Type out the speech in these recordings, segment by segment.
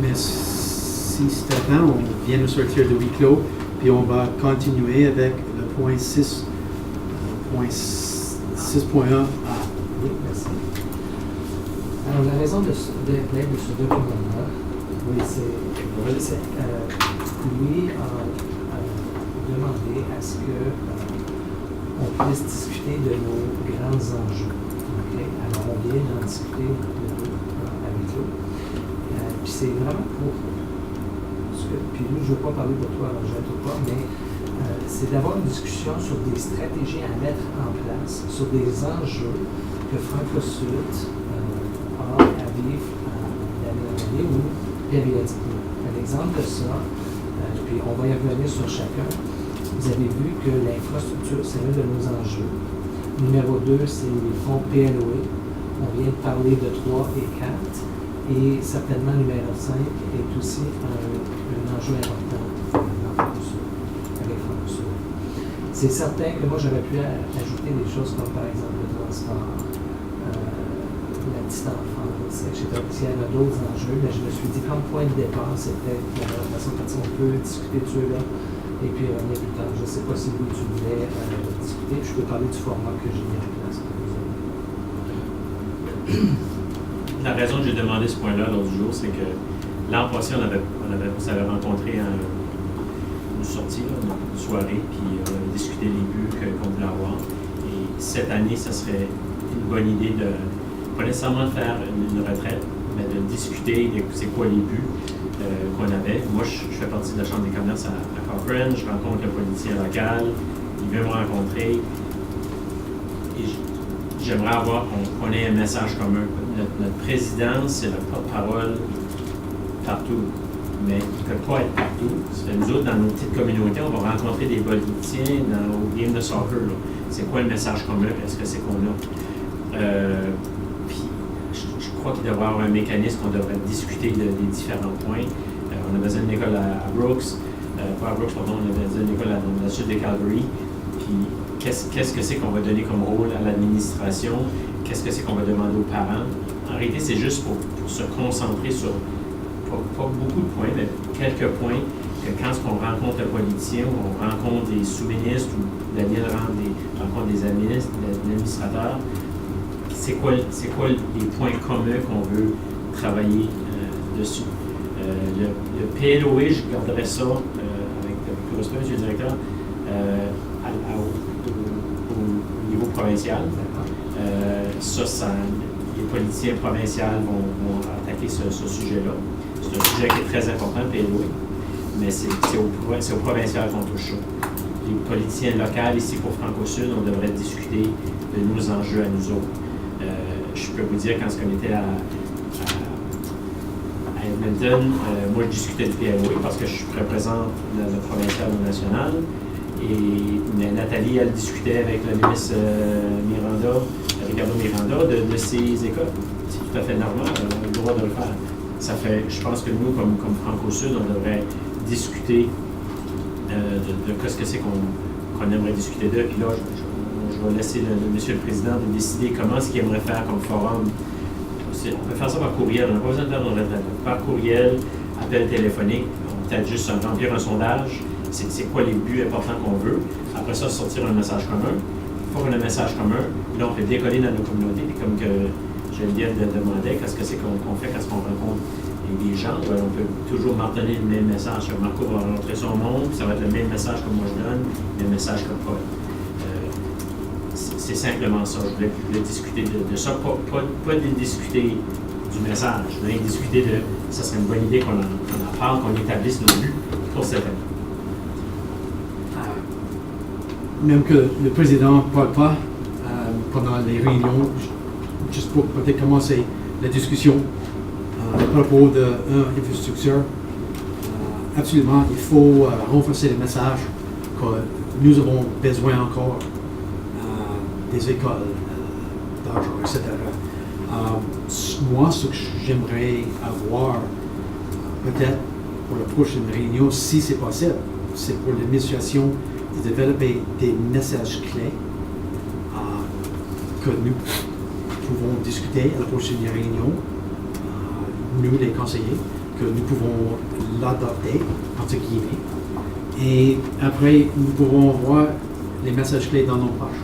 Mais si Stéphane, on vient de sortir de huis clos, puis on va continuer avec le point 6, point 6.1a. Oui, merci. Alors, la raison de l'aide de ce document-là, oui, c'est lui a demandé à ce que on puisse discuter de nos grands enjeux. Okay? Alors, on vient d'en discuter avec eux. Puis c'est vraiment pour puis nous, je ne veux pas parler pour toi, alors je ne pas, mais c'est d'avoir une discussion sur des stratégies à mettre en place, sur des enjeux que Franco-Sud a à vivre d'année en année ou périodiquement. Un exemple de ça, puis on va y revenir sur chacun. Vous avez vu que l'infrastructure, c'est l'un de nos enjeux. Numéro 2, c'est les fonds PLOE. On vient de parler de 3 et 4. Et certainement, numéro 5 est aussi un enjeu important avec Franco-Sud. C'est certain que moi, j'aurais pu ajouter des choses comme, par exemple, le transport, la petite enfance, etc. S'il y en a d'autres enjeux, mais je me suis dit, comme point de départ, c'est peut-être la façon dont on peut discuter de ceux-là et puis revenir plus tard. Je ne sais pas si vous, tu voulais discuter, puis je peux parler du format que j'ai mis en place. La raison que j'ai demandé ce point-là l'autre jour, c'est que l'an passé, on avait rencontré une sortie, une soirée, puis on avait discuté les buts qu'on voulait avoir. Et cette année, ça serait une bonne idée de, pas nécessairement de faire une retraite, mais de discuter de c'est quoi les buts qu'on avait. Moi, je fais partie de la Chambre des commerces à Cochrane, je rencontre le politicien local, il vient me rencontrer. Et j'aimerais avoir qu'on ait un message commun. Notre président, c'est le porte-parole partout, mais il ne peut pas être partout. Nous autres, dans nos petites communautés, on va rencontrer des politiciens au game de soccer. C'est quoi le message commun? Est-ce que c'est qu'on a? Puis, je crois qu'il devrait y avoir un mécanisme qu'on devrait discuter des différents points. On a besoin d'une école à Brooks, pas à Brooks, pardon, on a besoin d'une école dans le sud de Calgary. Puis, qu'est-ce que c'est qu'on va donner comme rôle à l'administration? Qu'est-ce que c'est qu'on va demander aux parents? En réalité, c'est juste pour se concentrer sur, pas beaucoup de points, mais quelques points, que quand on rencontre un politicien, ou on rencontre des sous-ministres, ou Daniel rencontre des administrateurs, c'est quoi les points communs qu'on veut travailler dessus? Le PLOE, je garderais ça avec le respect, M. le directeur, au niveau provincial. Les politiciens provinciaux vont attaquer ce sujet-là. C'est un sujet qui est très important, PLOE, mais c'est au provincial qu'on touche ça. Les politiciens locaux, ici pour Franco-Sud, on devrait discuter de nos enjeux à nous autres. Je peux vous dire, quand on était à Edmonton, moi je discutais du PLOE parce que je représente le provincial ou national. Mais Nathalie, elle discutait avec le ministre Ricardo Miranda, de ses écoles. C'est tout à fait normal, elle a le droit de le faire. Ça fait, je pense que nous, comme Franco-Sud, on devrait discuter de ce que c'est qu'on aimerait discuter d'eux. Puis là, je vais laisser monsieur le président de décider comment ce qu'il aimerait faire comme forum. On peut faire ça par courriel, on n'a pas besoin de faire par courriel, appel téléphonique, peut-être juste remplir un sondage. C'est quoi les buts importants qu'on veut. Après ça, sortir un message commun. Une fois qu'on a un message commun, là, on peut décoller dans nos communautés. Puis comme que Geneviève demandait, qu'est-ce que c'est qu'on fait quand on rencontre des gens, ben, on peut toujours marteler le même message. Marco va rentrer son monde, puis ça va être le même message que moi je donne, le même message que Paul. C'est simplement ça. Je voulais discuter de ça, pas de discuter du message, mais discuter de ça serait une bonne idée qu'on en parle, qu'on établisse nos buts pour cette année. Même que le président ne parle pas pendant les réunions, juste pour peut-être commencer la discussion à propos de l'infrastructure. Absolument, il faut renforcer le message que nous avons besoin encore des écoles d'argent, etc. Moi, ce que j'aimerais avoir, peut-être pour la prochaine réunion, si c'est possible, c'est pour l'administration de développer des messages clés que nous pouvons discuter à la prochaine réunion, nous les conseillers, que nous pouvons l'adopter, entre guillemets. Et après, nous pouvons voir les messages clés dans nos poches.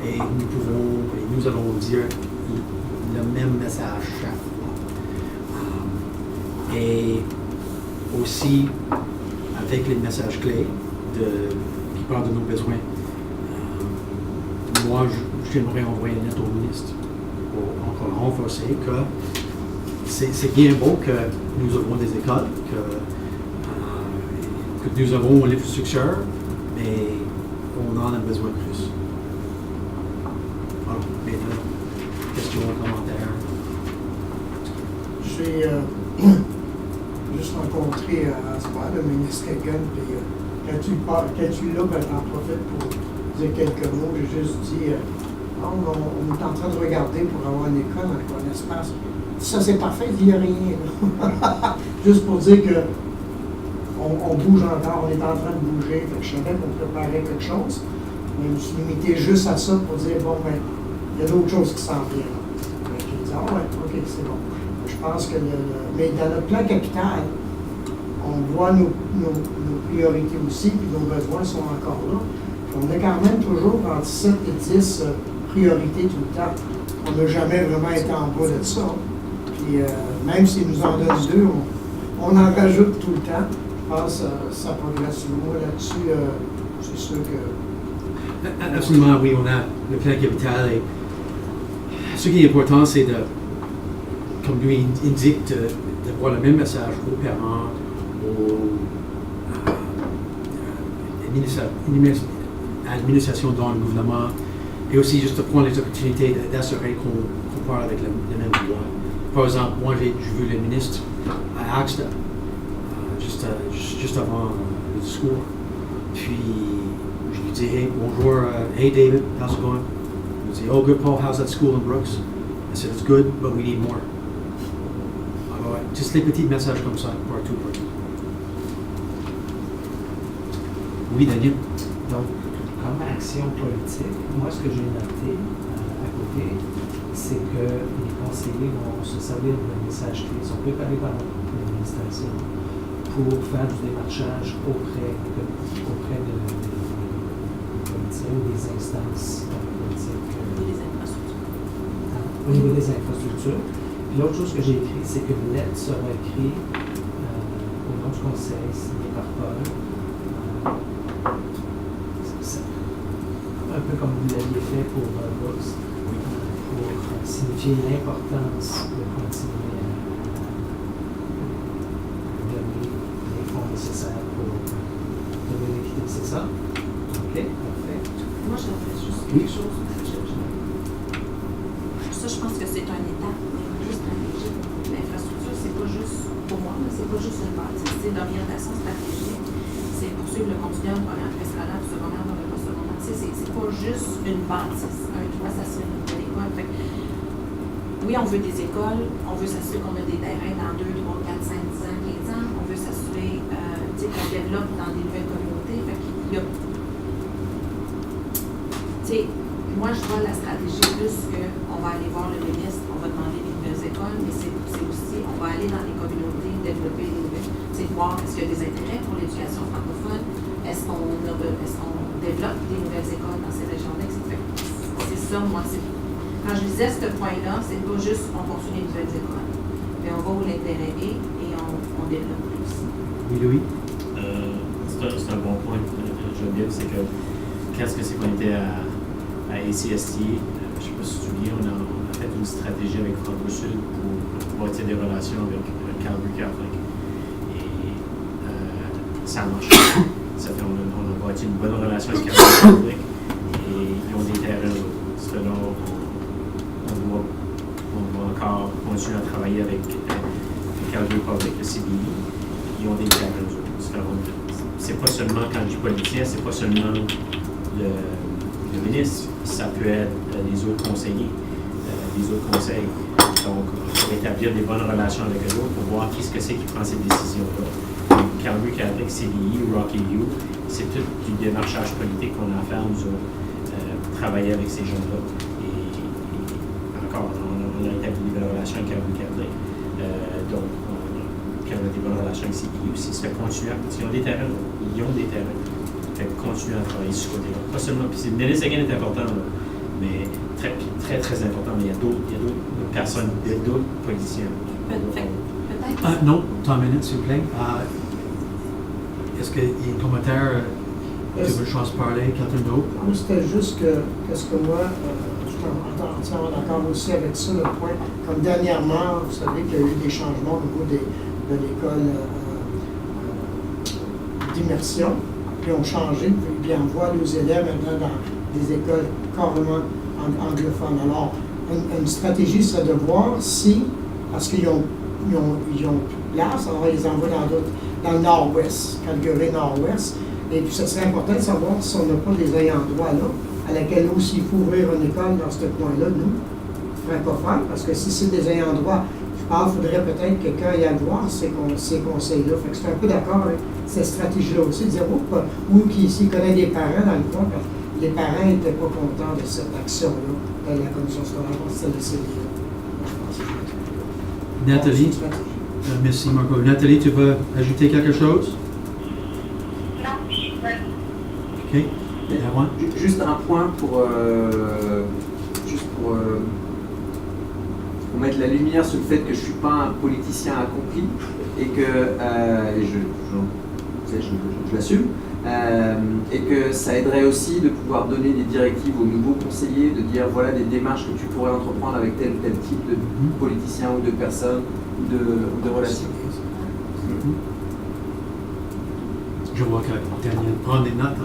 Et nous allons dire le même message chaque fois. Et aussi, avec les messages clés qui parlent de nos besoins, moi, j'aimerais envoyer une lettre au ministre pour encore renforcer que c'est bien beau que nous avons des écoles, que nous avons l'infrastructure, mais on en a besoin de plus. Alors, maintenant, questions, commentaires? J'ai juste rencontré à ce moment le ministre Kagan, puis quand tu l'as, ben, j'en profite pour dire quelques mots. J'ai juste dit, on est en train de regarder pour avoir une école avec un espace. Ça, c'est parfait, il n'y a rien. Juste pour dire que on bouge encore, on est en train de bouger. Fait que je savais qu'on préparait quelque chose, mais je me suis limité juste à ça pour dire, bon, ben, il y a d'autres choses qui s'en viennent. J'ai dit, ah ouais, ok, c'est bon. Je pense que mais dans notre plan capital, on voit nos priorités aussi, puis nos besoins sont encore là. Puis on a quand même toujours entre 7 et 10 priorités tout le temps. On n'a jamais vraiment été en bas de ça. Puis même s'ils nous en donnent 2, on en rajoute tout le temps. Je pense que ça progresse loin là-dessus. C'est sûr que... Absolument, oui, on a le plan capital. Et ce qui est important, c'est de, comme lui indique, d'avoir le même message aux parents, à l'administration dans le gouvernement, et aussi juste de prendre les opportunités d'assurer qu'on parle avec la même voix. Par exemple, moi, j'ai vu le ministre à Axta, juste avant le discours. Puis, je lui dis, hey, bonjour, hey David, how's it going? Il me dit, oh good Paul, how's that school in Brooks? I said, it's good, but we need more. Alors, juste les petits messages comme ça, partout. Oui, Daniel? Donc, comme action politique, moi, ce que j'ai noté à côté, c'est que les conseillers vont se servir de messages clés, sont préparés par l'administration pour faire du démarchage auprès de politiciens ou des instances politiques. Au niveau des infrastructures. Puis l'autre chose que j'ai écrit, c'est qu'une lettre sera écrite au nom du conseil, signée par Paul. Un peu comme vous l'aviez fait pour Brooks, pour signifier l'importance de continuer à donner les fonds nécessaires pour donner l'équité. C'est ça? OK, parfait. Moi, j'aimerais juste quelque chose. Ça, je pense que c'est un état, juste un léger. L'infrastructure, c'est pas juste, pour moi, c'est pas juste une bâtisse, c'est d'orientation stratégique. C'est poursuivre le continuum première préscolaire, secondaire dans le post-secondaire. C'est pas juste une bâtisse. Un toit, ça serait une nouvelle école. Fait que, oui, on veut des écoles, on veut s'assurer qu'on a des terrains dans 2, 3, 4, 5, 10 ans, 15 ans. On veut s'assurer qu'on développe dans des nouvelles communautés. Fait qu'il y a... Moi, je vois la stratégie plus qu'on va aller voir le ministre, on va demander des nouvelles écoles, mais c'est aussi, on va aller dans les communautés, développer des nouvelles, voir est-ce qu'il y a des intérêts pour l'éducation francophone, est-ce qu'on développe des nouvelles écoles dans ces régions-là, etc. C'est ça, moi, quand je disais ce point-là, c'est pas juste on construit des nouvelles écoles, mais on va où l'intérêt est et on développe plus. Oui, Louis? C'est un bon point, Geneviève, c'est que qu'est-ce que c'est qu'on était à ACST, je ne sais pas si tu te souviens, on a fait une stratégie avec Franco-Sud pour bâtir des relations avec Calgary Catholic. Et ça a marché. Ça fait, on a bâti une bonne relation avec Calgary Catholic et ils ont des terrains. C'est là on doit encore continuer à travailler avec Calgary Public, le CBI. Ils ont des terrains. C'est pas seulement, quand je dis politicien, c'est pas seulement le ministre, ça peut être les autres conseillers, les autres conseils. Donc, pour établir des bonnes relations avec eux autres, pour voir qui ce que c'est qui prend ces décisions-là. Calgary Catholic, CBI, Rocky U, c'est tout du démarchage politique qu'on a à faire, nous autres, travailler avec ces gens-là. Et encore, on a établi des belles relations avec Calgary Catholic. Donc, quand débordant de la chaîne CPI aussi, ça fait continuer, parce qu'ils ont des terrains, là. Ils ont des terrains. Fait continuer à travailler sur ce côté-là. Pas seulement, puis Dennis Seguin est important, là, mais très, très, très important, mais il y a d'autres personnes, d'autres politiciens. Peut-être. Non, 3 minutes, s'il vous plaît. Est-ce qu'il y a un commentaire? Tu veux une chance de parler, quelqu'un d'autre? Moi, c'était juste qu'est-ce que moi, je suis entièrement d'accord aussi avec ça, le point. Comme dernièrement, vous savez qu'il y a eu des changements au niveau de l'école d'immersion, qui ont changé, puis envoient nos élèves maintenant dans des écoles carrément anglophones. Alors, une stratégie serait de voir si, parce qu'ils ont place, alors ils les envoient dans le nord-ouest, Calgary nord-ouest. Et puis, ce serait important de savoir si on n'a pas des ayants droit là, à laquelle aussi il faut ouvrir une école dans ce coin-là, nous, francophones, parce que si c'est des ayants droit, il faudrait peut-être que quelqu'un ait à voir ces conseils-là. Fait que je suis un peu d'accord avec cette stratégie-là aussi, de dire, ou s'il connaît des parents dans le coin, les parents n'étaient pas contents de cette action-là de la commission scolaire, celle de CDA. Nathalie, merci Marco. Nathalie, tu veux ajouter quelque chose? OK. Juste un point pour mettre la lumière sur le fait que je ne suis pas un politicien accompli et que je l'assume, et que ça aiderait aussi de pouvoir donner des directives aux nouveaux conseillers, de dire voilà des démarches que tu pourrais entreprendre avec tel ou tel type de politicien ou de personne ou de relation. Je vois que Daniel prend des notes.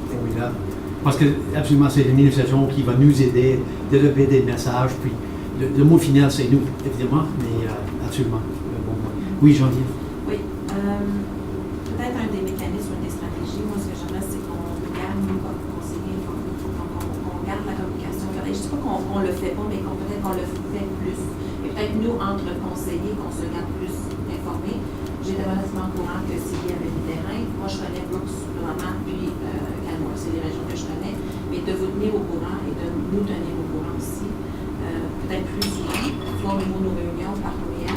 Formidable. Parce que, absolument, c'est une initiation qui va nous aider à développer des messages. Puis, le mot final, c'est nous, évidemment, mais absolument. Bon, oui, Jean-Yves. Oui. Peut-être un des mécanismes, une des stratégies, moi, ce que j'aimerais, c'est qu'on garde, nous, comme conseillers, qu'on garde la communication. Je ne dis pas qu'on le fait pas, mais peut-être qu'on le fait plus. Et peut-être nous, entre conseillers, qu'on se garde plus informés. J'étais relativement au courant que s'il y avait du terrain, moi, je connais Brooks, vraiment, puis Canmore, c'est les régions que je connais, mais de vous tenir au courant et de nous tenir au courant aussi, peut-être plus souvent, soit au niveau de nos réunions par courriel,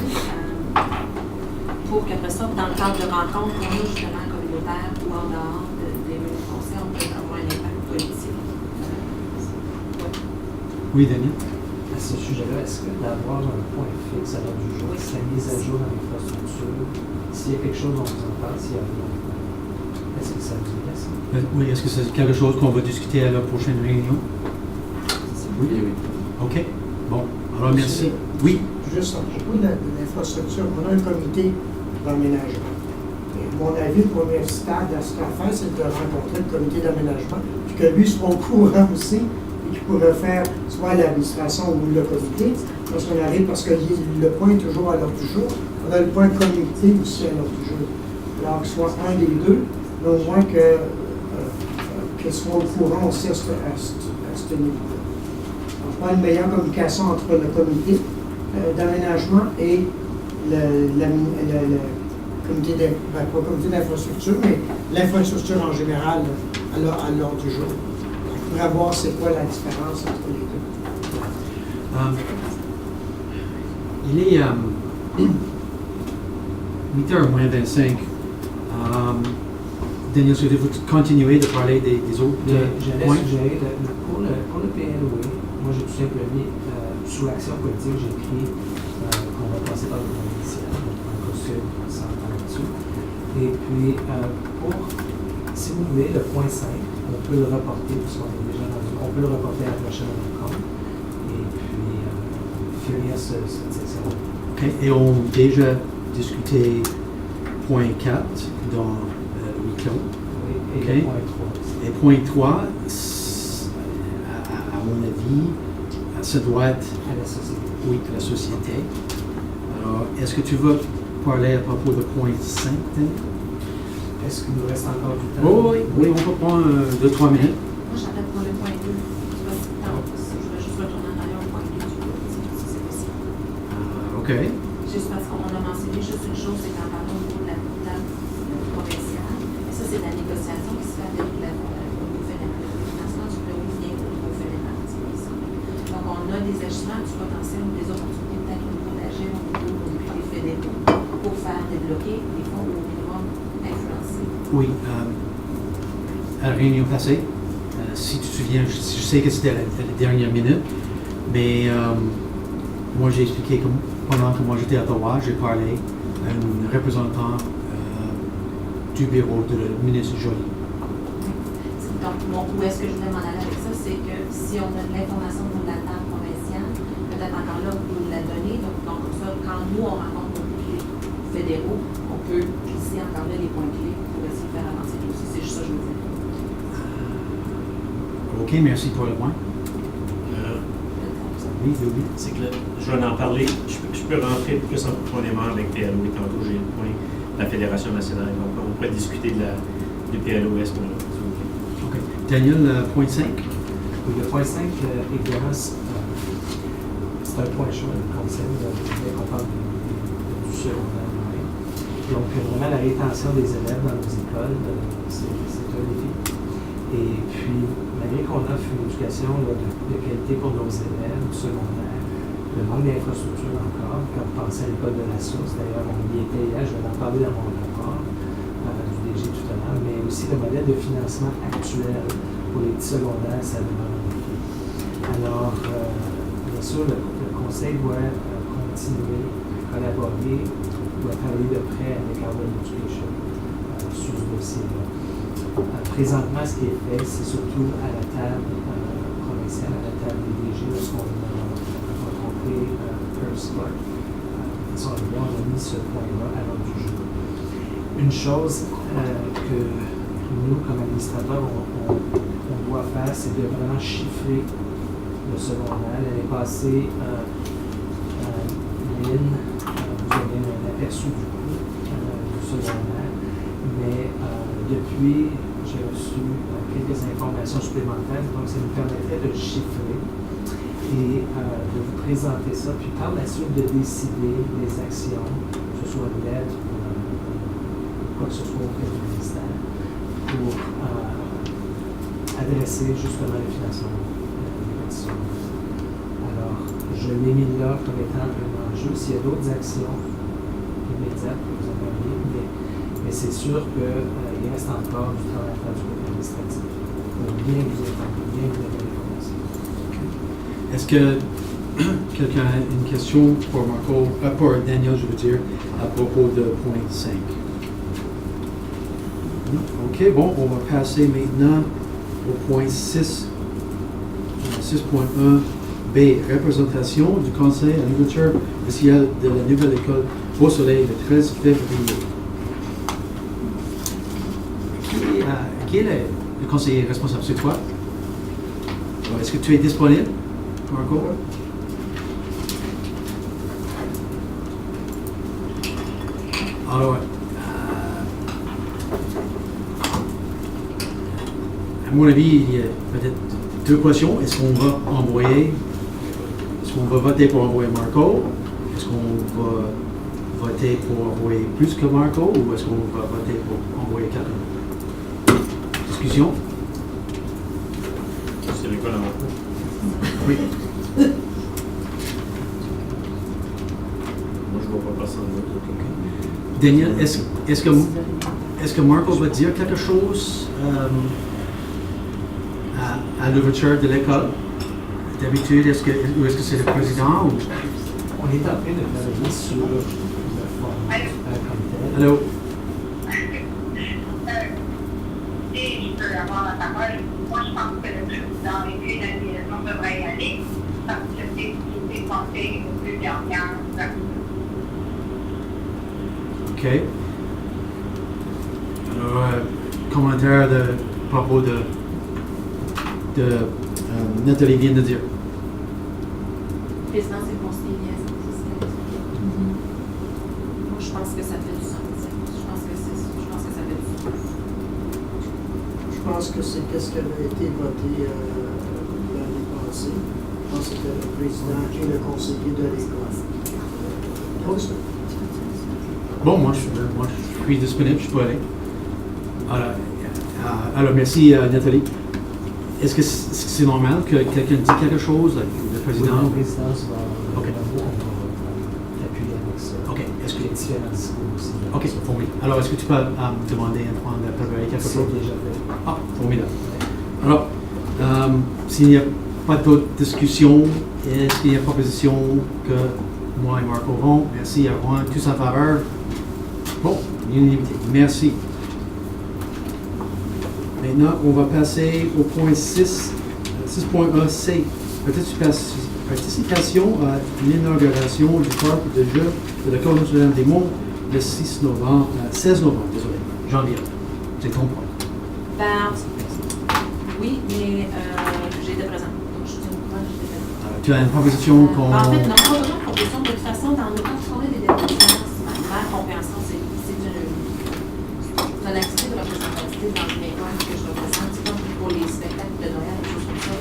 pour qu'après ça, dans le cadre de rencontres, pour nous, justement, communautaires ou en dehors des réunions de conseil, on peut avoir un impact politique. Oui, Daniel. À ce sujet-là, est-ce que d'avoir un point fixe à l'heure du jour, c'est la mise à jour dans l'infrastructure, s'il y a quelque chose dont vous en parlez, s'il y a est-ce que ça vous intéresse? Oui, est-ce que c'est quelque chose qu'on va discuter à la prochaine réunion? Oui, oui. OK. Bon, alors merci. Oui. Juste à propos de l'infrastructure, on a un comité d'aménagement. Et mon avis, le premier stade à ce qu'on fait, c'est de rencontrer le comité d'aménagement, puis que lui soit au courant aussi, et qu'il pourrait faire soit l'administration ou le comité, lorsqu'on arrive, parce que le point est toujours à l'ordre du jour. On a le point comité aussi à l'ordre du jour. Alors que ce soit un des deux, mais au moins qu'il soit au courant aussi à ce niveau-là. Donc, pas une meilleure communication entre le comité d'aménagement et le comité pas comité d'infrastructure, mais l'infrastructure en général à l'ordre du jour. On pourrait voir c'est quoi la différence entre les deux. Il est 8h moins 25. Daniel, souhaitez-vous continuer de parler des autres J'allais points? suggérer, pour le PLOE, moi j'ai tout simplement mis, sous l'action politique, j'ai écrit qu'on va passer par le plan initial, donc un costume, on s'entend là-dessus. Et puis, si vous voulez, le point 5, on peut le reporter, puisqu'on est déjà on peut le reporter à la prochaine rencontre, et puis finir cette session. OK. Et on a déjà discuté point 4 dans le clos. Oui, et OK. point 3. Et point 3, à mon avis, ça doit être, À la société. oui, la société. Alors, est-ce que tu veux parler à propos de point 5, Daniel? Est-ce qu'il nous reste encore du temps? Oui, on peut prendre 2-3 minutes. Moi, j'arrête pour le point 2. Je vais juste retourner en arrière au point 2, si c'est possible. OK. Juste parce qu'on a mentionné juste une chose, c'est qu'en parlant au niveau de la table provinciale, et ça, c'est la négociation qui se fait avec au niveau fédéral. Le financement du PLOE vient au niveau fédéral. Donc, on a des agissements, du potentiel ou des opportunités peut-être au niveau d'agir au niveau des fédéraux pour faire développer bloquer les fonds ou au minimum influencer. Oui, à la réunion passée, si tu te souviens, je sais que c'était à la dernière minute, mais moi j'ai expliqué que pendant que moi j'étais à Ottawa, j'ai parlé à un représentant du bureau de la ministre Joly. Donc, où est-ce que je voulais m'en aller avec ça, c'est que si on a de l'information pour la table provinciale, peut-être encore là, vous la donner. Donc, comme ça, quand nous, on rencontre nos clés fédéraux, on peut glisser encore là les points clés pour essayer de faire avancer le dossier. C'est juste ça que je veux dire. OK, merci pour le point. Oui, oui. C'est que là, je vais en parler. Je peux rentrer plus en profondément avec PLO. Tantôt, j'ai le point de la Fédération nationale. Donc, on pourrait discuter du PLOS pour là. OK. Daniel, point 5. Oui, le point 5, évidemment, c'est un point chaud, le concept dès qu'on parle du secondaire. Donc, vraiment, la rétention des élèves dans nos écoles, c'est un défi. Et puis, malgré qu'on offre une éducation là, de qualité pour nos élèves au secondaire, le manque d'infrastructure encore, quand vous pensez à l'école de la source, d'ailleurs, on y était hier, je vais en parler dans mon rapport du DG tout à l'heure, mais aussi le modèle de financement actuel pour les petits secondaires, ça demande un défi. Alors, bien sûr, le Conseil doit continuer à collaborer, doit travailler de près avec Harvard Education sur ce dossier-là. Présentement, ce qui est fait, c'est surtout à la table provinciale, à la table des DG, lorsqu'on a rencontré Percy Clark. On a mis ce point-là à l'ordre du jour. Une chose que nous, comme administrateurs, on doit faire, c'est de vraiment chiffrer le secondaire. L'année passée, Lynn, vous avez un aperçu du coût du secondaire, mais depuis, j'ai reçu quelques informations supplémentaires, donc ça nous permettrait de chiffrer et de vous présenter ça, puis par la suite de décider des actions, que ce soit une lettre ou quoi que ce soit auprès du ministère, pour adresser justement le financement des petites. Alors, je l'ai mis là comme étant un enjeu. S'il y a d'autres actions immédiates que vous avez enviées, mais c'est sûr qu'il reste encore du travail à faire du côté administratif pour bien vous entendre, bien vous donner l'information. Est-ce que quelqu'un a une question pour Marco, pour Daniel, je veux dire, à propos de point 5? Non? OK, bon, on va passer maintenant au point 6. 6.1b, représentation du conseil à l'ouverture officielle de la nouvelle école Beau-Soleil le 13 février. Qui est le conseiller responsable? C'est toi? Est-ce que tu es disponible, Marco? Alors, à mon avis, il y a peut-être deux questions. Est-ce qu'on va voter pour envoyer Marco? Est-ce qu'on va voter pour envoyer plus que Marco? Ou est-ce qu'on va voter pour envoyer quelqu'un? Discussion? C'est l'école à Marco. Oui. Moi, je ne vois pas personne d'autre. Daniel, est-ce que Marco va dire quelque chose à l'ouverture de l'école? D'habitude, est-ce que c'est le président ou... On est en train de travailler sur le format comme tel. Allô? Si je peux avoir la parole, moi je pense que le président et puis l'administration devraient y aller parce que c'est pensé aux deux dernières. OK. Alors, commentaire de propos de Nathalie vient de dire. Le président, c'est le conseiller liaison. Moi, je pense que ça fait du sens. Je pense que ça fait du sens. Je pense que c'est ce qui avait été voté l'année passée. Je pense que c'était le président et le conseiller de l'école. Bon, moi, je suis disponible, je peux aller. Alors merci, Nathalie. Est-ce que c'est normal que quelqu'un dise quelque chose, le président? Oui, la présidence va OK. t'appuyer avec ça. OK. Est-ce que différents discours aussi. OK, formidable. Alors, est-ce que tu peux demander à Antoine de préparer quelque C'est chose? déjà fait. Ah, formidable. Alors, s'il n'y a pas d'autres discussions, est-ce qu'il y a une proposition que moi et Marc aurons? Merci à Juan. Tous en faveur? Bon, unanimité. Merci. Maintenant, on va passer au point 6. 6.1 C. Participation à l'inauguration du parc de jeux de l'école Notre-Dame-des-Monts le 16 novembre, désolé, janvier. C'est ton point. Ben, oui, mais j'étais présente. Donc, je suis au courant, j'étais présente. Tu as une proposition qu'on... En fait, non, pas vraiment une proposition. De toute façon, dans le temps de tournée des déplacements, ma compréhension, c'est une activité de représentativité dans une école que je représente. C'est comme pour les spectacles de Noël, des choses comme ça.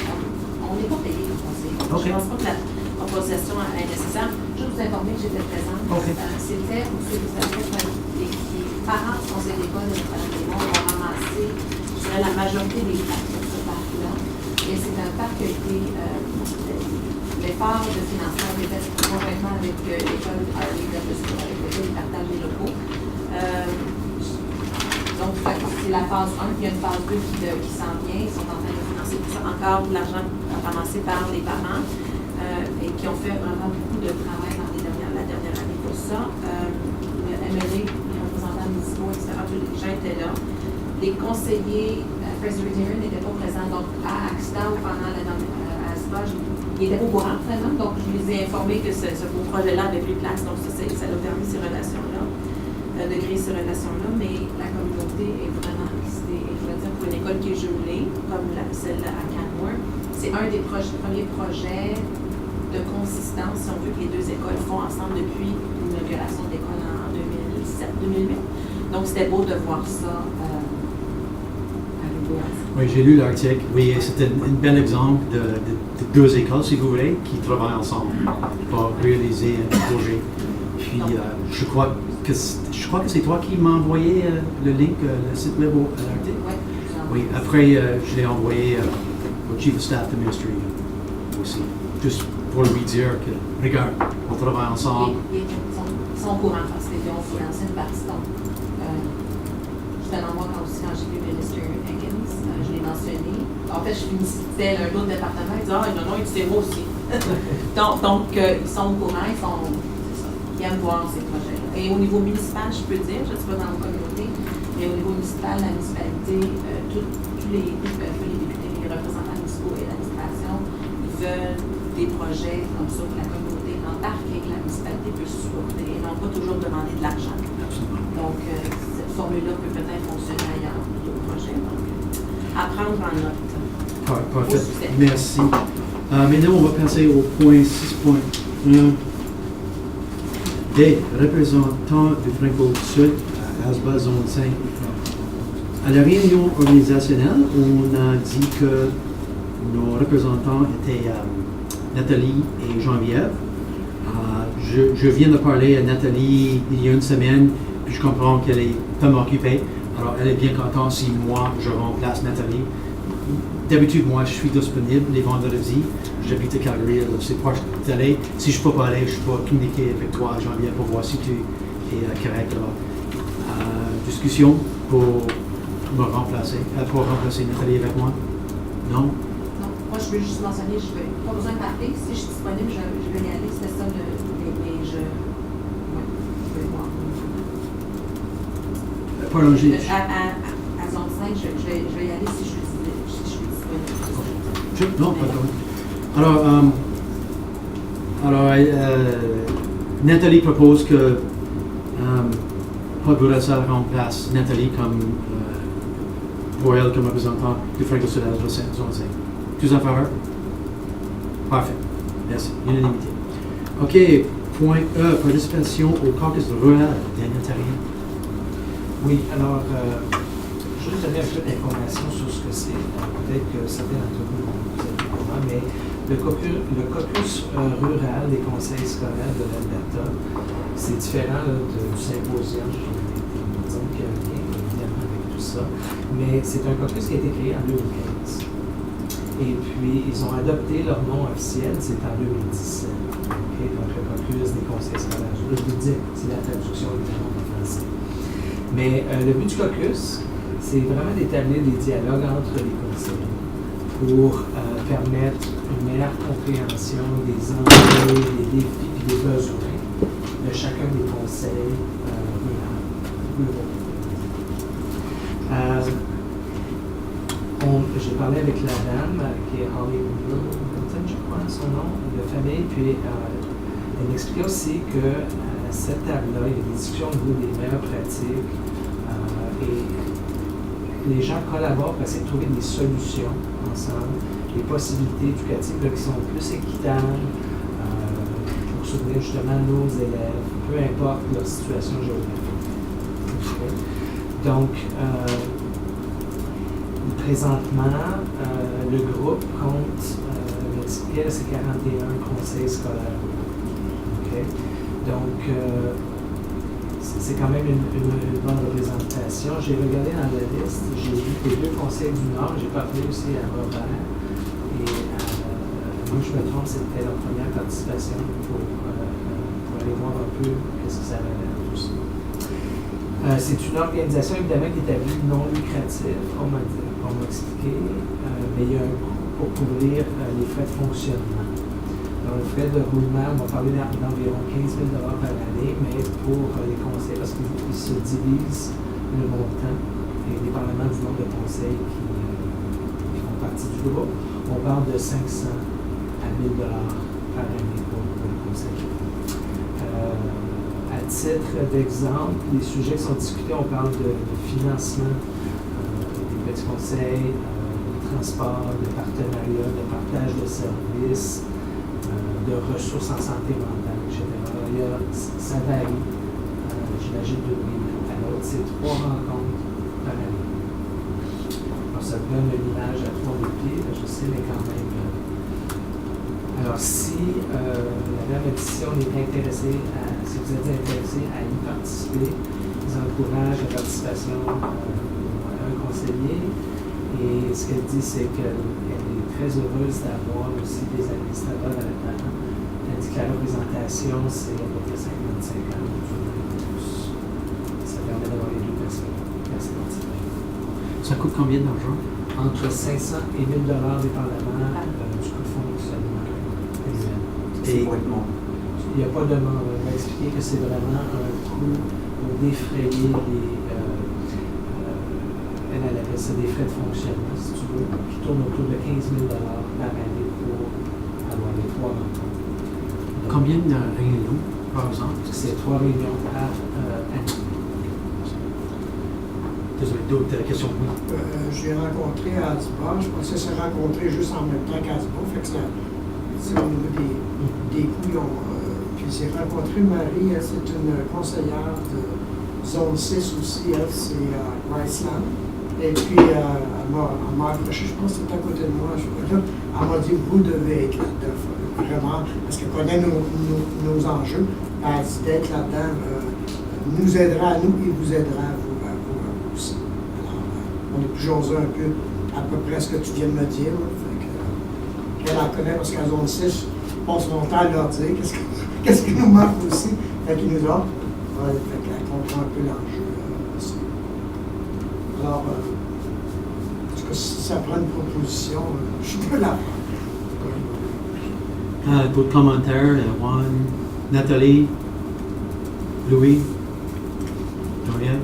On n'est pas payé pour conseiller. Okay. Je ne pense pas que la proposition est nécessaire. Je vais vous informer que j'étais présente. Okay. C'était où les parents du conseil d'école de Notre-Dame-des-Monts ont ramassé, je dirais, la majorité des plaques de ce parc-là. Et c'est un parc qui a été, l'effort de financement a été fait conjointement avec l'école avec laquelle ils partagent les locaux. Donc, c'est la phase 1, puis il y a une phase 2 qui s'en vient. Ils sont en train de financer tout ça. Encore de l'argent ramassé par les parents et qui ont fait vraiment beaucoup de travail dans la dernière année pour ça. Le MLA, les représentants municipaux, etc., tous les gens étaient là. Les conseillers, Presbyterian n'étaient pas présents. Donc, à Axta ou pendant à ASPA, ils étaient au courant, vraiment. Donc, je les ai informés que ce beau projet-là avait plus de place. Donc, ça a permis ces relations-là. De créer ces relations-là, mais la communauté est vraiment excitée. Je veux dire, pour une école qui est jumelée, comme celle à Canmore, c'est un des premiers projets de consistance, si on veut, que les deux écoles font ensemble depuis l'inauguration de l'école en 2007-2008. Donc, c'était beau de voir ça arriver ensemble. Oui, j'ai lu l'article. Oui, c'était un bel exemple de deux écoles, si vous voulez, qui travaillent ensemble pour réaliser un projet. Puis, je crois que c'est toi qui m'as envoyé le link, le site web à l'article. Oui, après, je l'ai envoyé au Chief of Staff de Ministry aussi, juste pour lui dire que, regarde, on travaille ensemble. Ils sont au courant parce qu'ils ont financé une partie. Donc, justement, moi, quand j'ai vu Minister Higgins, je l'ai mentionné. En fait, je félicitais un autre département, ils disaient, ah, non, il dit moi aussi. donc, ils sont au courant, ils aiment voir ces projets-là. Et au niveau municipal, je peux dire, je ne suis pas dans la communauté, mais au niveau municipal, la municipalité, tous les députés, les représentants municipaux et l'administration, ils veulent des projets comme ça que la communauté embarque et que la municipalité peut supporter et non pas toujours demander de l'argent. Donc, cette formule-là peut peut-être fonctionner ailleurs pour d'autres projets. Donc, à prendre en note. Parfait. Merci. Maintenant, on va passer au point 6.1. Des représentants du Franco-Sud à ASBA Zone 5. À la réunion organisationnelle, on a dit que nos représentants étaient Nathalie et Geneviève. Je viens de parler à Nathalie il y a une semaine, puis je comprends qu'elle est tellement occupée. Alors, elle est bien contente si moi, je remplace Nathalie. D'habitude, moi, je suis disponible les vendredis. J'habite à Calgary, c'est proche d'aller. Si je ne peux pas aller, je peux communiquer avec toi, Geneviève, pour voir si tu es correct. Alors, discussion pour me remplacer, pour remplacer Nathalie avec moi? Non? Non, moi, je veux juste mentionner, je n'ai pas besoin de parler. Si je suis disponible, je vais y aller. C'était ça, mais je vais voir. Pardon, À zone 5, je vais y aller si je suis disponible. Non, pas de problème. Alors, Nathalie propose que Paul Bourassa remplace Nathalie pour elle comme représentant du Franco-Sud à la zone 5. Tous en faveur? Parfait. Merci. Unanimité. OK. Point E. Participation au caucus rural. Daniel Terrien. Oui, alors, juste donner un peu d'informations sur ce que c'est. Peut-être que certains d'entre vous vont vous être au courant, mais le caucus rural des conseils scolaires de l'Alberta, c'est différent du symposium, disons qu'il y a un lien évidemment avec tout ça, mais c'est un caucus qui a été créé en 2015. Et puis, ils ont adopté leur nom officiel, c'est en 2017. Okay? Donc, le caucus des conseils scolaires. Je vous dis, c'est la traduction évidemment en français. Mais le but du caucus, c'est vraiment d'établir des dialogues entre les conseils pour permettre une meilleure compréhension des enjeux, des défis et des besoins de chacun des conseils ruraux. J'ai parlé avec la dame qui est Holly Milton, je crois, son nom de famille, puis elle m'expliquait aussi que à cette table-là, il y a des discussions au niveau des meilleures pratiques et les gens collaborent pour essayer de trouver des solutions ensemble, des possibilités éducatives là, qui sont plus équitables pour soutenir justement nos élèves, peu importe leur situation géographique. Okay? Donc, présentement, le groupe compte, c'est 41 conseils scolaires. Okay? Donc, c'est quand même une bonne représentation. J'ai regardé dans la liste, j'ai vu les 2 conseils du Nord, j'ai parlé aussi à Robert. Et moi, je me trompe, c'était leur première participation pour aller voir un peu ce que ça avait l'air tout ça. C'est une organisation évidemment qui est à but non lucratif, on m'a expliqué, mais il y a un coût pour couvrir les frais de fonctionnement. Alors, le frais de roulement, on va parler d'environ 15 000 par année, mais pour les conseils, parce qu'ils se divisent le montant, et dépendamment du nombre de conseils qui font partie du groupe, on parle de 500 à 1 000 par année pour les conseils. À titre d'exemple, les sujets qui sont discutés, on parle de financement des petits conseils, de transport, de partenariat, de partage de services, de ressources en santé mentale, etc. Ça varie, j'imagine, d'une réunion à l'autre. C'est 3 rencontres par année. Alors, ça donne une image à 3 pieds, je sais, mais quand même. Alors, si la dame a dit si on est intéressé, si vous êtes intéressé à y participer, ils encouragent la participation à un conseiller. Et ce qu'elle dit, c'est qu'elle est très heureuse d'avoir aussi des administrateurs à la table. Elle dit que la représentation, c'est à peu près 50-50. Ça permet d'avoir les 2 personnes. Ça coûte combien d'argent? Entre 500 et 1 000 dépendamment du coût de fonctionnement annuel. C'est complètement. Il n'y a pas de demande. On va expliquer que c'est vraiment un coût pour défrayer les. Elle appelle ça des frais de fonctionnement, si tu veux, qui tournent autour de 15 000 par année pour avoir les 3 rencontres. Combien de réunions, par exemple? C'est 3 réunions par année. Désolé, d'autres questions? Oui. J'ai rencontré à Asba, je pensais se rencontrer juste en même temps qu'Asba, fait que ça, c'est au niveau des coûts, puis j'ai rencontré Marie, c'est une conseillère de zone 6 aussi, elle, c'est Riceland. Et puis, elle m'a approché, je pense que c'était à côté de moi. Elle m'a dit, vous devez être là-dedans, vraiment, parce qu'elle connaît nos enjeux. Elle a dit d'être là-dedans nous aidera à nous et vous aidera à vous aussi. Alors, on est toujours un peu, à peu près ce que tu viens de me dire. Elle la connaît parce qu'à zone 6, on passe mon temps à leur dire qu'est-ce qui nous manque aussi. Fait qu'ils nous offrent. Elle comprend un peu l'enjeu aussi. Alors, en tout cas, si ça prend une proposition, je peux la faire. D'autres commentaires? Juan, Nathalie, Louis, Dorian?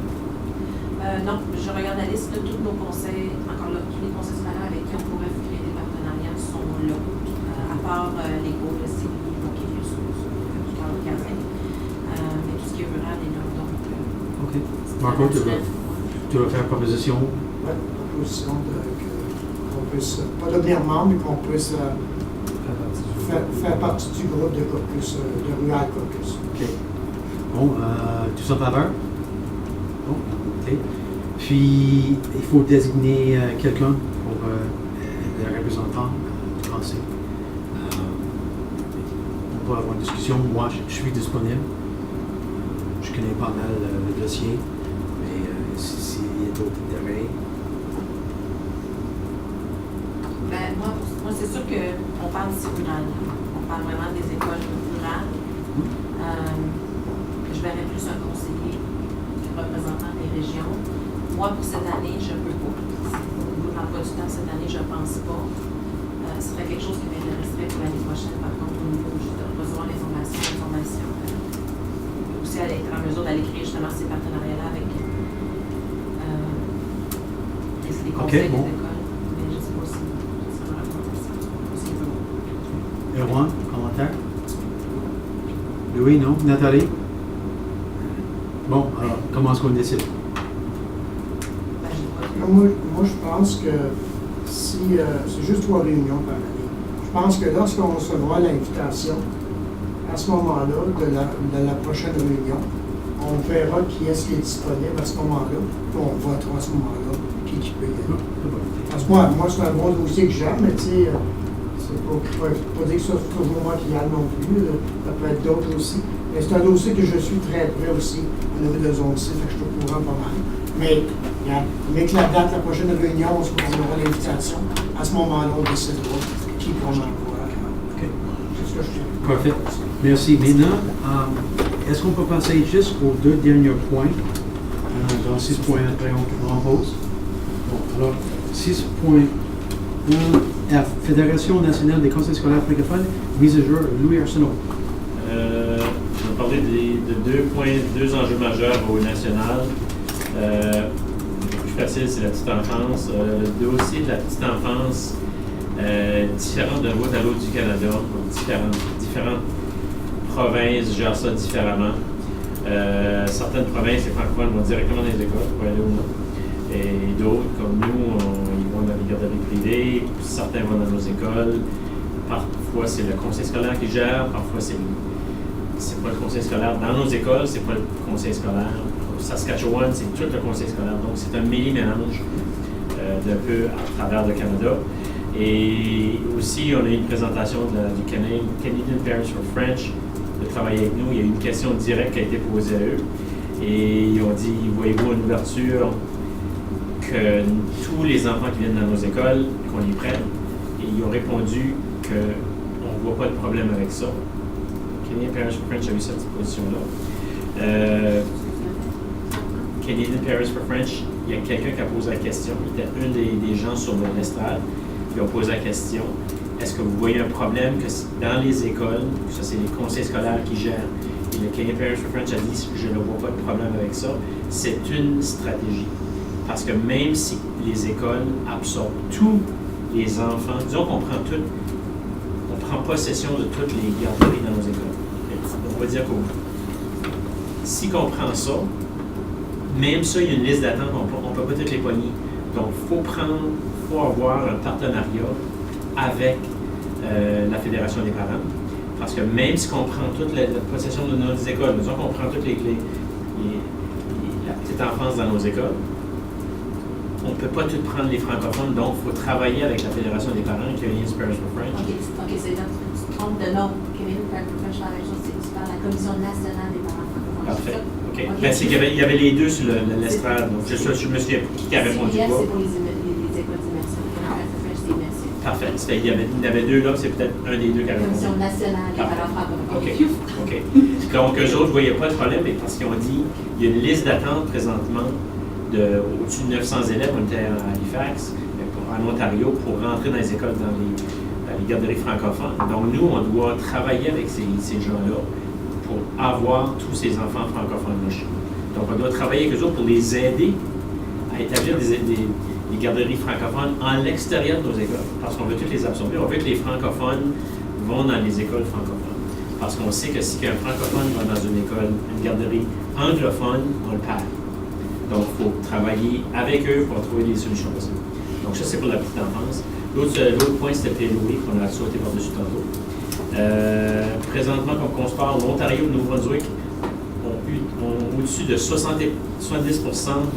Non, je regarde la liste de tous nos conseils, encore là, tous les conseils scolaires avec qui on pourrait créer des partenariats sont là, à part les cours de CBI, donc qui est sur tout à l'heure, mais tout ce qui est rural est là, donc. OK. Marco, tu vas faire proposition? Oui, proposition qu'on puisse, pas devenir membre, mais qu'on puisse faire partie du groupe de caucus, de Rural Caucus. OK. Bon, tous en faveur? Bon, OK. Puis, il faut désigner quelqu'un pour le représentant du conseil. On peut avoir une discussion. Moi, je suis disponible. Je connais pas mal le dossier, mais s'il y a d'autres intérêts. Ben, moi c'est sûr qu'on parle ici rural. On parle vraiment des écoles rurales. Je verrais plus un conseiller représentant des régions. Moi, pour cette année, je ne peux pas. Au niveau de l'emploi du temps, cette année, je ne pense pas. Ce serait quelque chose qui m'intéresserait pour l'année prochaine, par contre, au niveau juste de recevoir l'information, aussi à être en mesure d'aller créer justement ces partenariats-là avec les conseils des écoles. Mais je ne sais pas si ça va répondre à ça. Erwan, commentaire? Louis, non? Nathalie? Bon, alors, comment est-ce qu'on décide? Moi, je pense que si c'est juste 3 réunions par année, je pense que lorsqu'on recevra l'invitation, à ce moment-là, de la prochaine réunion, on verra qui est-ce qui est disponible à ce moment-là, puis on votera à ce moment-là qui peut y aller. Parce que moi c'est un bon dossier que j'aime, mais tu sais, c'est pas dire que ça c'est toujours moi qui gagne non plus, ça peut être d'autres aussi. Mais c'est un dossier que je suis très près aussi au niveau de zone 6, fait que je suis au courant pas mal. Mais avec la date, la prochaine réunion, on aura l'invitation. À ce moment-là, on décidera qui qu'on envoie. Okay. C'est ce que je fais. Parfait. Merci. Maintenant, est-ce qu'on peut passer juste aux 2 derniers points dans 6.1 après on pause? Bon, alors, 6.1F, Fédération nationale des conseils scolaires francophones, mise à jour, Louis Arsenault. Je vais parler de 2 enjeux majeurs au national. Le plus facile, c'est la petite enfance. Le dossier de la petite enfance, différent d'un bout à l'autre du Canada, différentes provinces gèrent ça différemment. Certaines provinces, les francophones vont directement dans les écoles pour aller au non. Et d'autres, comme nous, ils vont dans les garderies privées, certains vont dans nos écoles. Parfois, c'est le conseil scolaire qui gère, parfois, c'est pas le conseil scolaire dans nos écoles, c'est pas le conseil scolaire. Au Saskatchewan, c'est tout le conseil scolaire. Donc, c'est un méli-mélange d'un peu à travers le Canada. Et aussi, on a eu une présentation du Canadian Parents for French de travailler avec nous. Il y a eu une question directe qui a été posée à eux. Et ils ont dit, voyez-vous une ouverture que tous les enfants qui viennent dans nos écoles, qu'on les prenne? Et ils ont répondu qu'on ne voit pas de problème avec ça. Canadian Parents for French a eu cette position-là. Canadian Parents for French, il y a quelqu'un qui a posé la question. Il était un des gens sur l'estrade qui a posé la question. Est-ce que vous voyez un problème que dans les écoles, ça c'est les conseils scolaires qui gèrent, et le Canadian Parents for French a dit je ne vois pas de problème avec ça. C'est une stratégie. Parce que même si les écoles absorbent tous les enfants, disons qu'on prend possession de toutes les garderies dans nos écoles. On va dire que si on prend ça, même ça, il y a une liste d'attente, on ne peut pas toutes les pogner. Donc, il faut avoir un partenariat avec la Fédération des parents. Parce que même si on prend toute la possession de nos écoles, disons qu'on prend toutes la petite enfance dans nos écoles, on ne peut pas tout prendre les francophones, donc il faut travailler avec la Fédération des parents, Canadian Parents for French. OK, c'est là, tu te trompes de nom. Canadian Parents for French, la même chose, tu parles de la Commission nationale des parents francophones. Parfait. OK. Ben, c'est qu'il y avait les deux sur l'estrade, donc je me souviens qui a répondu CIF, quoi. c'est pour les écoles d'immersion. Canadian Parents for French, c'est immersion. Parfait. Il y avait 2 là, c'est peut-être un des 2 qui a répondu. Commission nationale des parents francophones. OK. Donc, eux autres ne voyaient pas de problème, mais parce qu'ils ont dit il y a une liste d'attente présentement au-dessus de 900 élèves, on était à Halifax, en Ontario, pour rentrer dans les écoles, dans les garderies francophones. Donc, nous, on doit travailler avec ces gens-là pour avoir tous ces enfants francophones-là. Donc, on doit travailler avec eux autres pour les aider à établir des garderies francophones en l'extérieur de nos écoles, parce qu'on veut toutes les absorber. On veut que les francophones vont dans les écoles francophones. Parce qu'on sait que si un francophone va dans une école, une garderie anglophone, on le perd. Donc, il faut travailler avec eux pour trouver des solutions possibles. Donc, ça, c'est pour la petite enfance. L'autre point, c'était PLOE, qu'on a sauté par-dessus tantôt. Présentement, comme on se parle, l'Ontario et le Nouveau-Brunswick ont au-dessus de 70%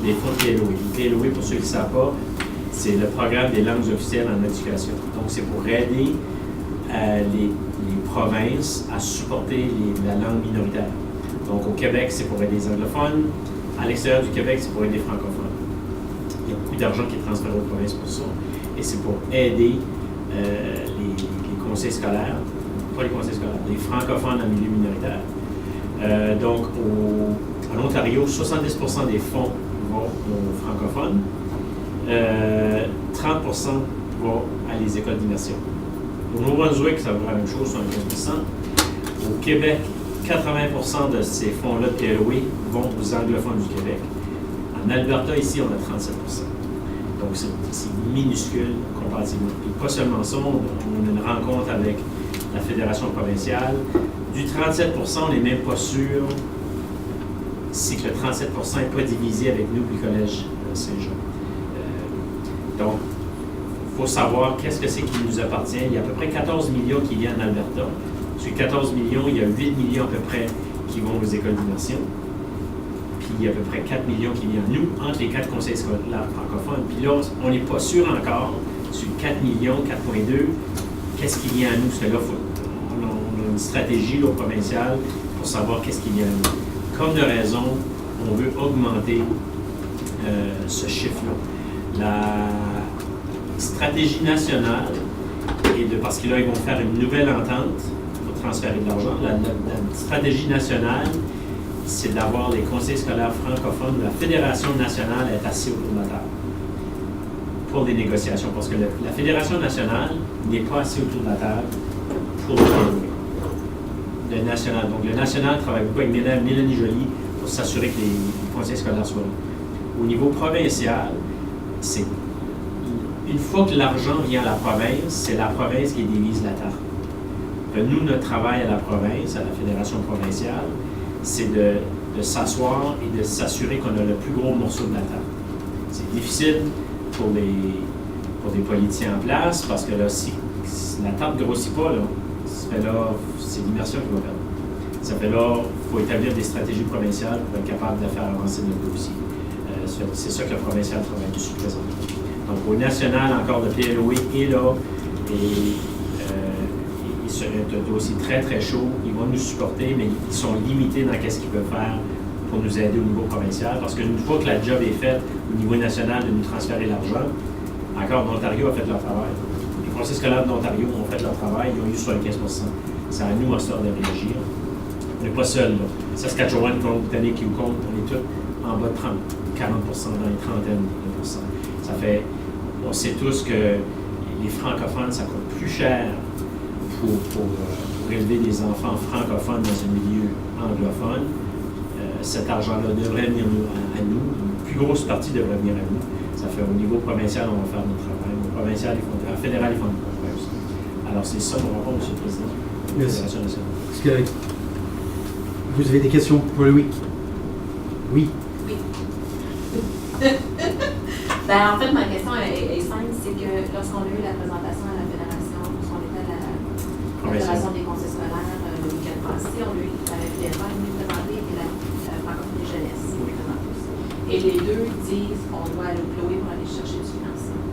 des fonds de PLOE. PLOE, pour ceux qui ne savent pas, c'est le programme des langues officielles en éducation. Donc, c'est pour aider les provinces à supporter la langue minoritaire. Donc, au Québec, c'est pour aider les anglophones. À l'extérieur du Québec, c'est pour aider les francophones. Il y a beaucoup d'argent qui est transféré aux provinces pour ça. Et c'est pour aider les conseils scolaires, pas les conseils scolaires, les francophones en milieu minoritaire. Donc, en Ontario, 70% des fonds vont aux francophones, 30% vont à les écoles d'immersion. Au Nouveau-Brunswick, ça vaut la même chose, 75%. Au Québec, 80% de ces fonds-là de PLOE vont aux anglophones du Québec. En Alberta, ici, on a 37%. Donc, c'est minuscule comparativement. Puis pas seulement ça, on a une rencontre avec la Fédération provinciale. Du 37%, on n'est même pas sûr si que le 37% n'est pas divisé avec nous, puis le Collège Saint-Jean. Donc, il faut savoir qu'est-ce que c'est qui nous appartient. Il y a à peu près 14 millions qui viennent en Alberta. Sur 14 millions, il y a 8 millions à peu près qui vont aux écoles d'immersion. Puis il y a à peu près 4 millions qui viennent, nous, entre les 4 conseils scolaires francophones. Puis là, on n'est pas sûr encore, sur 4 millions, 4,2, qu'est-ce qui vient à nous? Parce que là, on a une stratégie là, provinciale pour savoir qu'est-ce qui vient à nous. Comme de raison, on veut augmenter ce chiffre-là. La stratégie nationale, parce que là, ils vont faire une nouvelle entente pour transférer de l'argent. La stratégie nationale, c'est d'avoir les conseils scolaires francophones. La Fédération nationale est assise autour de la table pour des négociations, parce que la Fédération nationale n'est pas assise autour de la table pour le national. Donc, le national travaille beaucoup avec Mélanie Joly pour s'assurer que les conseils scolaires soient là. Au niveau provincial, c'est une fois que l'argent vient à la province, c'est la province qui divise la tarte. Nous, notre travail à la province, à la Fédération provinciale, c'est de s'asseoir et de s'assurer qu'on a le plus gros morceau de la tarte. C'est difficile pour des politiciens en place, parce que là, si la tarte ne grossit pas, là, ça fait là, c'est l'immersion qui va perdre. Ça fait là, il faut établir des stratégies provinciales pour être capable de faire avancer notre dossier. C'est ça que le provincial travaille dessus présentement. Donc, au national, encore, le PLOE est là, et ils sont un dossier très, très chaud. Ils vont nous supporter, mais ils sont limités dans ce qu'ils peuvent faire pour nous aider au niveau provincial, parce qu'une fois que la job est faite au niveau national de nous transférer l'argent, encore, l'Ontario a fait leur travail. Les conseils scolaires de l'Ontario ont fait leur travail, ils ont eu 75%. C'est à nous, à ça, de réagir. On n'est pas seuls, là. Saskatchewan, Colombie-Britannique, Yukon, on est tous en bas de 30, 40%, dans les trentaines de pourcents. Ça fait, on sait tous que les francophones, ça coûte plus cher pour élever des enfants francophones dans un milieu anglophone. Cet argent-là devrait venir à nous. Une plus grosse partie devrait venir à nous. Ça fait au niveau provincial, on va faire notre travail. Au provincial, fédéral, ils font notre travail aussi. Alors, c'est ça mon rapport, M. le Président. Merci. Est-ce que vous avez des questions pour Louis? Oui. Oui. Ben, en fait, ma question est simple, c'est que lorsqu'on a eu la présentation à la Fédération, lorsqu'on était à la Fédération des conseils scolaires le week-end passé, on a eu la FDFA nous présenter et la francophonie jeunesse nous présenter aussi. Et les deux disent qu'on doit aller au Chloé pour aller chercher du financement.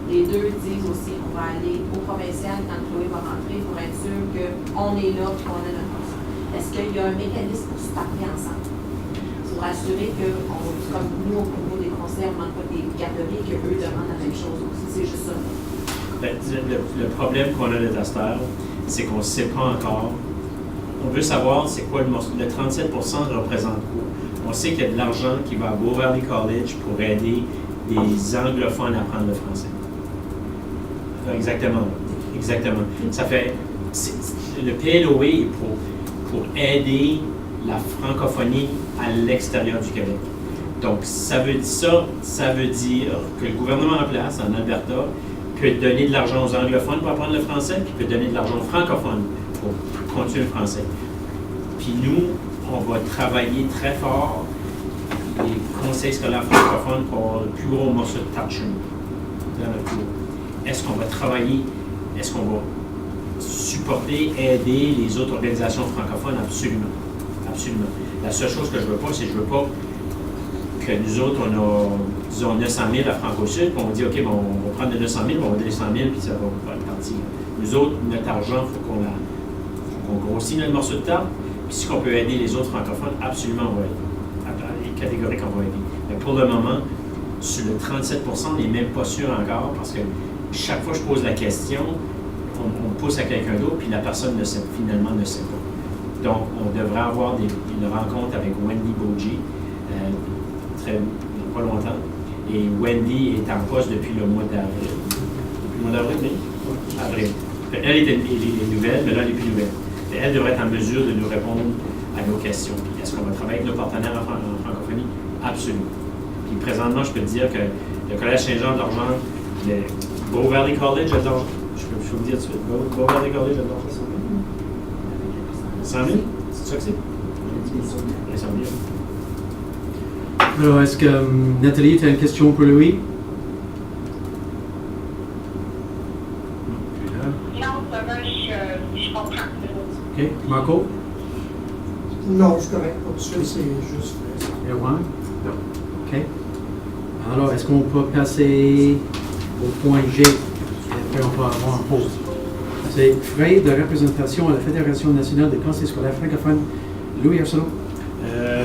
Les deux disent aussi qu'on va aller au provincial quand Chloé va rentrer pour être sûr qu'on est là et qu'on a notre poste. Est-ce qu'il y a un mécanisme pour se parler ensemble? Pour assurer que, comme nous, au niveau des conseils, on ne manque pas des garderies, qu'eux demandent la même chose aussi. C'est juste ça. Le problème qu'on a de Taster, c'est qu'on ne sait pas encore. On veut savoir c'est quoi le morceau. Le 37% représente quoi? On sait qu'il y a de l'argent qui va à Bow Valley College pour aider les anglophones à apprendre le français. Exactement. Exactement. Ça fait. Le PLOE est pour aider la francophonie à l'extérieur du Québec. Donc, ça veut dire que le gouvernement en place, en Alberta, peut donner de l'argent aux anglophones pour apprendre le français, puis peut donner de l'argent aux francophones pour continuer le français. Puis nous, on va travailler très fort les conseils scolaires francophones pour avoir le plus gros morceau de touch dans notre cours. Est-ce qu'on va travailler, est-ce qu'on va supporter, aider les autres organisations francophones? Absolument. Absolument. La seule chose que je ne veux pas, c'est que je ne veux pas que nous autres, on a, disons, 900 000 à Franco-Sud, puis on dit, OK, bon, on va prendre les 900 000, on va donner 100 000, puis ça va être parti. Nous autres, notre argent, il faut qu'on grossisse notre morceau de table, puis si on peut aider les autres francophones, absolument, on va aider. Les catégories qu'on va aider. Mais pour le moment, sur le 37%, on n'est même pas sûr encore, parce que chaque fois que je pose la question, on pousse à quelqu'un d'autre, puis la personne finalement ne sait pas. Donc, on devrait avoir une rencontre avec Wendy Boji, pas longtemps. Et Wendy est en poste depuis le mois d'avril. Depuis le mois d'avril, oui? Avril. Elle était les nouvelles, mais là, elle n'est plus nouvelle. Et elle devrait être en mesure de nous répondre à nos questions. Puis, est-ce qu'on va travailler avec nos partenaires en francophonie? Absolument. Puis, présentement, je peux te dire que le Collège Saint-Jean d'Orgeant, le Bow Valley College à Dorgeant, je peux vous dire tout de suite, Bow Valley College à Dorgeant, 100 000? C'est ça que c'est? 100 000. Alors, est-ce que Nathalie, tu as une question pour Louis? Non, ça va, je comprends. OK. Marco? Non, c'est correct. Pour ça, c'est juste. Erwan? Non. OK. Alors, est-ce qu'on peut passer au point G? Et après, on peut avoir une pause. C'est frais de représentation à la Fédération nationale des conseils scolaires francophones. Louis Arsenault?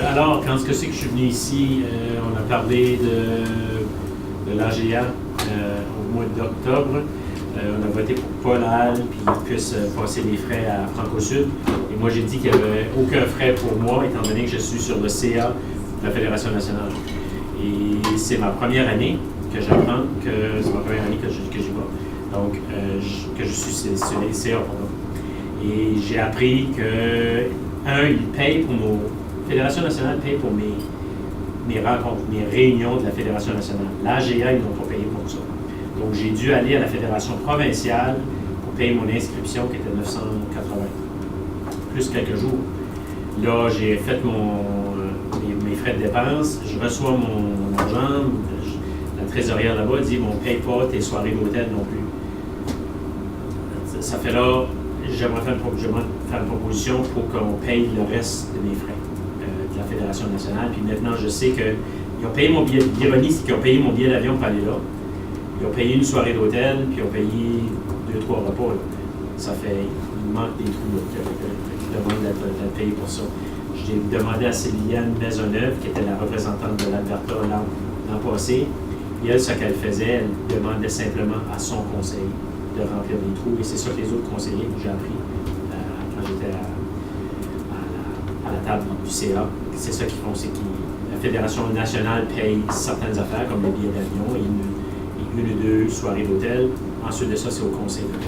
Alors, quand c'est que je suis venu ici, on a parlé de l'AGA au mois d'octobre. On a voté pour Paul Hall, puis qu'il puisse passer les frais à Franco-Sud. Et moi, j'ai dit qu'il n'y avait aucun frais pour moi, étant donné que je suis sur le CA de la Fédération nationale. Et c'est ma première année que j'apprends que c'est ma première année que j'y vais. Donc, que je suis sur les CA, pardon. Et j'ai appris que, ils payent pour la Fédération nationale paye pour mes rencontres, mes réunions de la Fédération nationale. L'AGA, ils n'ont pas payé pour ça. Donc, j'ai dû aller à la Fédération provinciale pour payer mon inscription qui était 980, plus quelques jours. Là, j'ai fait mes frais de dépenses, je reçois mon argent, la trésorière là-bas dit « on ne paye pas tes soirées d'hôtel non plus ». Ça fait là, j'aimerais faire une proposition pour qu'on paye le reste de mes frais de la Fédération nationale. Puis maintenant, je sais qu'ils ont payé mon billet. L'ironie, c'est qu'ils ont payé mon billet d'avion pour aller là. Ils ont payé une soirée d'hôtel, puis ils ont payé 2-3 repas. Là. Ça fait, il manque des trous qui demandent d'être payés pour ça. J'ai demandé à Céliane Maisonneuve, qui était la représentante de l'Alberta l'an passé, et elle, ce qu'elle faisait, elle demandait simplement à son conseil de remplir des trous. Et c'est ça que les autres conseillers que j'ai appris quand j'étais à la table du CA. C'est ça qu'ils font, c'est que la Fédération nationale paye certaines affaires, comme les billets d'avion et une ou deux soirées d'hôtel. Ensuite de ça, c'est au conseil de la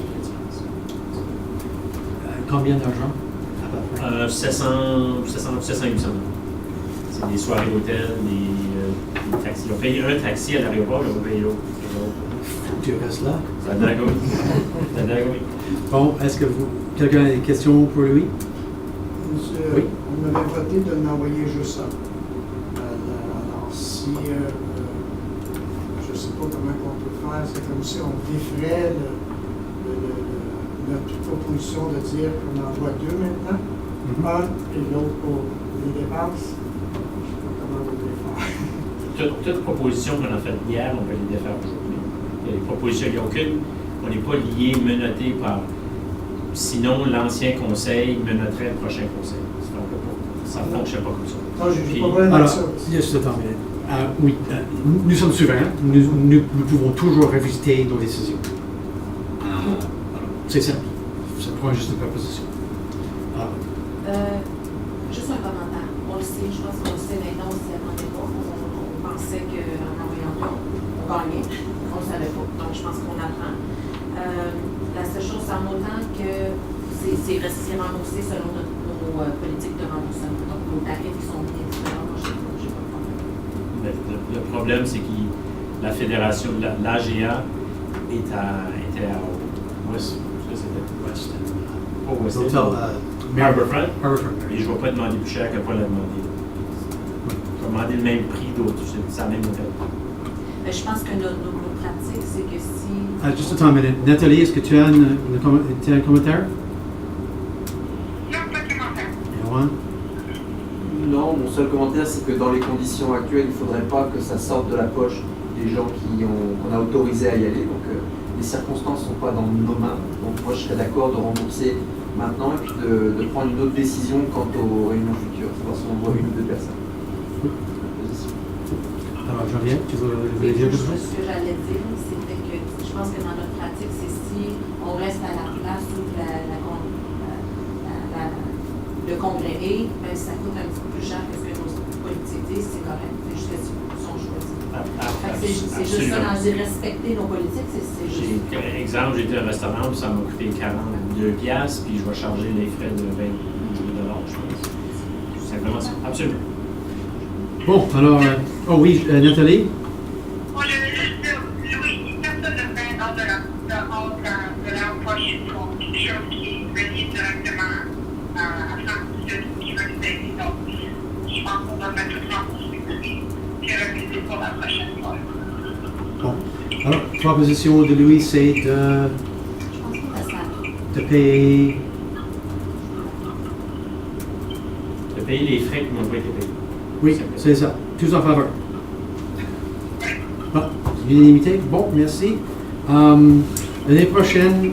Combien d'argent? 700, 800. C'est des soirées d'hôtel, des taxis. Ils ont payé un taxi à l'aéroport, ils ont payé l'autre. Tu restes là? Ça dingue, oui. Bon, est-ce que quelqu'un a des questions pour lui? Monsieur, Oui. On avait voté de l'envoyer juste ça. Alors, si, je ne sais pas comment on peut faire, c'est comme si on défrait notre proposition de dire qu'on envoie deux maintenant, un et l'autre pour les dépenses. Je ne sais pas comment on peut faire. Toute proposition qu'on a faite hier, on peut les défaire aujourd'hui. Il y a des propositions, il n'y a aucune, on n'est pas lié, menotté par. Sinon, l'ancien conseil menotterait le prochain conseil. Ça ne fonctionne pas comme ça. Non, j'ai Puis, pas de problème avec ça. Juste attends une minute. Oui, nous sommes souverains. Nous pouvons toujours revisiter nos décisions. Alors, c'est simple. Ça prend juste une proposition. Juste un commentaire. On le sait, je pense qu'on le sait maintenant, on ne s'y attendait pas. On pensait qu'en envoyant deux, on gagnait. On ne savait pas. Donc, je pense qu'on apprend. La seule chose, c'est en autant que c'est remboursé selon nos politiques de remboursement. Donc, nos tarifs qui sont bien différents. Moi, je n'ai pas de problème. Le problème, c'est que la fédération, l'AGA était à West. West. Pas West. Harbourfront. Et je ne vais pas demander plus cher que Paul l'a demandé. Je vais demander le même prix d'autres. C'est la même hôtel. Mais je pense que nos pratiques, c'est que si. Juste attends une minute. Nathalie, est-ce que tu as un commentaire? Non, pas de commentaire. Erwan? Non, mon seul commentaire, c'est que dans les conditions actuelles, il ne faudrait pas que ça sorte de la poche des gens qu'on a autorisés à y aller. Donc, les circonstances ne sont pas dans nos mains. Donc, moi, je serais d'accord de rembourser maintenant et puis de prendre une autre décision quant aux réunions futures, savoir si on voit une ou deux personnes. Alors, Jean-Vienne, tu veux dire quelque chose? Ce que j'allais dire, c'était que je pense que dans notre pratique, c'est si on reste à la place où le congrès est, ben, ça coûte un petit peu plus cher que ce que nos politiques disent, c'est correct. C'est juste que sont choisis. C'est juste ça, dans respecter nos politiques, c'est juste. Exemple, j'ai été au restaurant, puis ça m'a coûté 42$, puis je vais charger les frais de 20$, je pense. C'est simplement ça. Absolument. Bon, alors, oh oui, Nathalie? Moi, je veux juste dire, Louis, personne ne fait dans de l'emploi chez toi, quelque chose qui est relié directement à France, qui va nous aider. Donc, je pense qu'on va mettre tout ça en possibilité, puis reviser pour la prochaine fois. Bon. Alors, proposition de Louis, c'est Je pense que ça. de payer. De payer les frais qui n'ont pas été payés. Oui, c'est ça. Tous en faveur. Bon, l'unanimité. Bon, merci. L'année prochaine,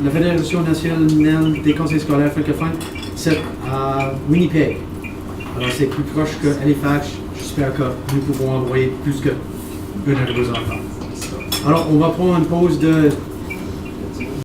la Fédération nationale des conseils scolaires francophones, c'est à Winnipeg. Alors, c'est plus proche que Halifax. J'espère que nous pouvons envoyer plus que un de vos enfants. Alors, on va prendre une pause de